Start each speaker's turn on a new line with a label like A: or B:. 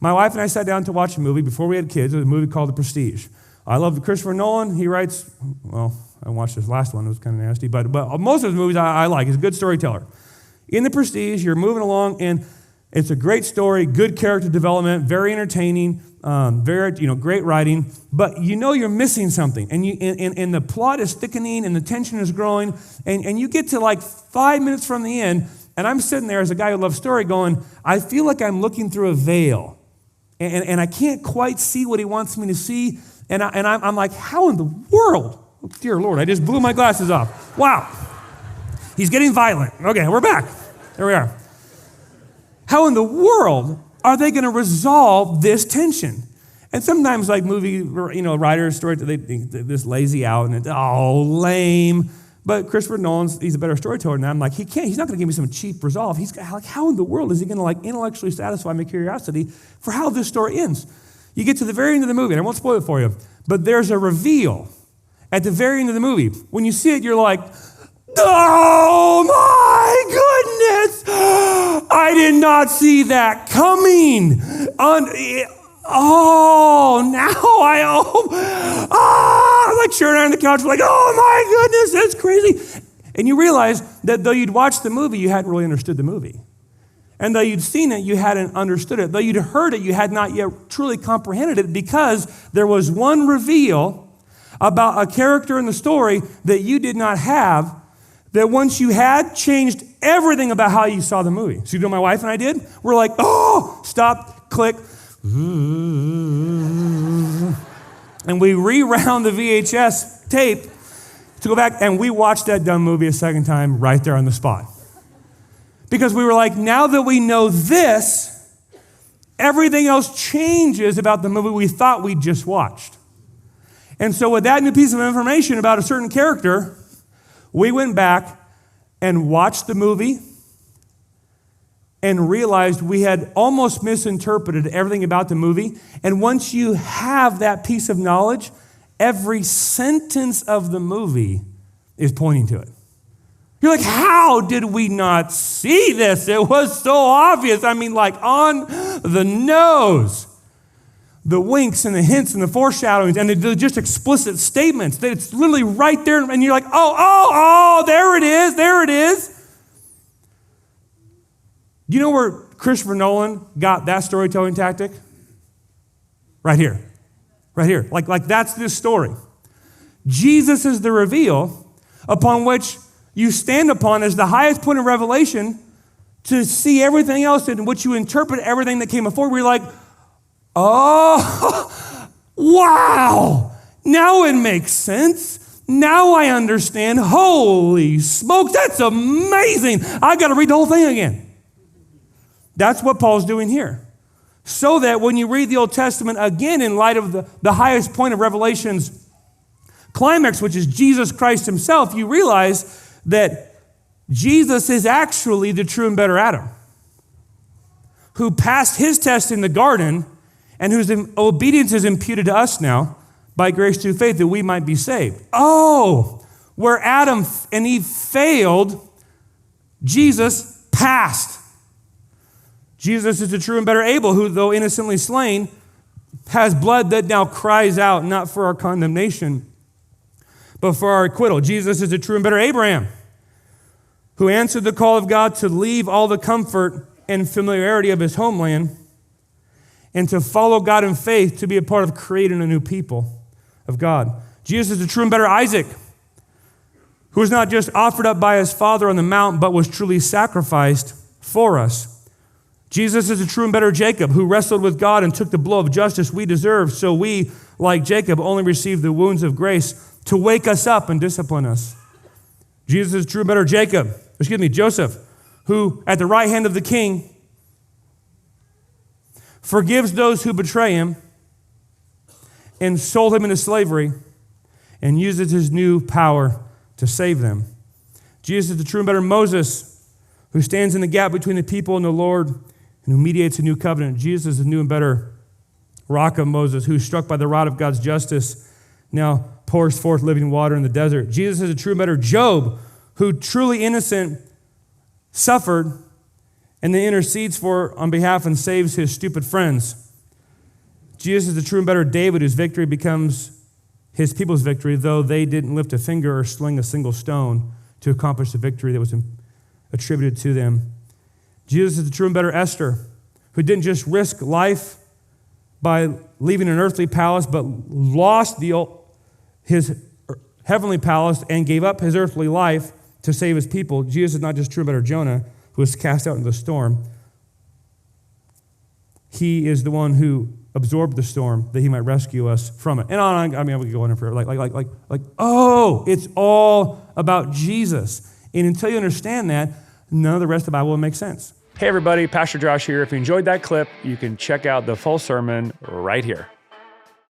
A: My wife and I sat down to watch a movie before we had kids. It was a movie called The Prestige. I love Christopher Nolan. He writes, well, I watched this last one. It was kind of nasty. But most of his movies I like. He's a good storyteller. In The Prestige, you're moving along, and it's a great story, good character development, very entertaining, great writing. But you know you're missing something, and the plot is thickening, and the tension is growing, and you get to like 5 minutes from the end, and I'm sitting there as a guy who loves story going, I feel like I'm looking through a veil, and I can't quite see what he wants me to see, and I'm like, how in the world? Oh, dear Lord, I just blew my glasses off. Wow. He's getting violent. Okay, we're back. There we are. How in the world are they going to resolve this tension? And sometimes, like movie, writers, story, they this lazy out, and it's lame. But Christopher Nolan's, he's a better storyteller than that. I'm like, he's not going to give me some cheap resolve. He's like, how in the world is he going to like intellectually satisfy my curiosity for how this story ends? You get to the very end of the movie, and I won't spoil it for you, but there's a reveal at the very end of the movie. When you see it, you're like, oh my goodness! I did not see that coming. I'm like sharing out on the couch, like, oh my goodness, that's crazy. And you realize that though you'd watched the movie, you hadn't really understood the movie. And though you'd seen it, you hadn't understood it. Though you'd heard it, you had not yet truly comprehended it, because there was one reveal about a character in the story that you did not have, that once you had, changed everything about how you saw the movie. So you know what my wife and I did? We're like, stop, click. And we rewound the VHS tape to go back, and we watched that dumb movie a second time right there on the spot. Because we were like, now that we know this, everything else changes about the movie we thought we just watched. And so with that new piece of information about a certain character, we went back and watched the movie and realized we had almost misinterpreted everything about the movie. And once you have that piece of knowledge, every sentence of the movie is pointing to it. You're like, how did we not see this? It was so obvious. I mean, like on the nose. The winks and the hints and the foreshadowings and the just explicit statements. That it's literally right there, and you're like, there it is. Do you know where Christopher Nolan got that storytelling tactic? Right here. Like that's this story. Jesus is the reveal upon which you stand upon as the highest point of revelation to see everything else in which you interpret everything that came before. We're like, oh, wow, now it makes sense. Now I understand. Holy smokes, that's amazing. I got to read the whole thing again. That's what Paul's doing here. So that when you read the Old Testament again in light of the highest point of Revelation's climax, which is Jesus Christ himself, you realize that Jesus is actually the true and better Adam, who passed his test in the garden and whose obedience is imputed to us now by grace through faith that we might be saved. Oh, where Adam and Eve failed, Jesus passed. Jesus is the true and better Abel, who, though innocently slain, has blood that now cries out, not for our condemnation, but for our acquittal. Jesus is the true and better Abraham, who answered the call of God to leave all the comfort and familiarity of his homeland and to follow God in faith, to be a part of creating a new people of God. Jesus is the true and better Isaac, who was not just offered up by his father on the mount, but was truly sacrificed for us. Jesus is the true and better Jacob, who wrestled with God and took the blow of justice we deserve, so we, like Jacob, only receive the wounds of grace to wake us up and discipline us. Jesus is true and better Joseph, who at the right hand of the king forgives those who betray him and sold him into slavery and uses his new power to save them. Jesus is the true and better Moses, who stands in the gap between the people and the Lord and who mediates a new covenant. Jesus is the new and better rock of Moses, who, struck by the rod of God's justice, now pours forth living water in the desert. Jesus is a true and better Job, who, truly innocent, suffered and then intercedes on behalf and saves his stupid friends. Jesus is the true and better David, whose victory becomes his people's victory, though they didn't lift a finger or sling a single stone to accomplish the victory that was attributed to them. Jesus is the true and better Esther, who didn't just risk life by leaving an earthly palace, but lost his heavenly palace and gave up his earthly life to save his people. Jesus is not just true and better Jonah, who was cast out into the storm. He is the one who absorbed the storm that he might rescue us from it. And on, I mean, we could go on for oh, it's all about Jesus. And until you understand that, none of the rest of the Bible will make sense.
B: Hey everybody, Pastor Josh here. If you enjoyed that clip, you can check out the full sermon right here.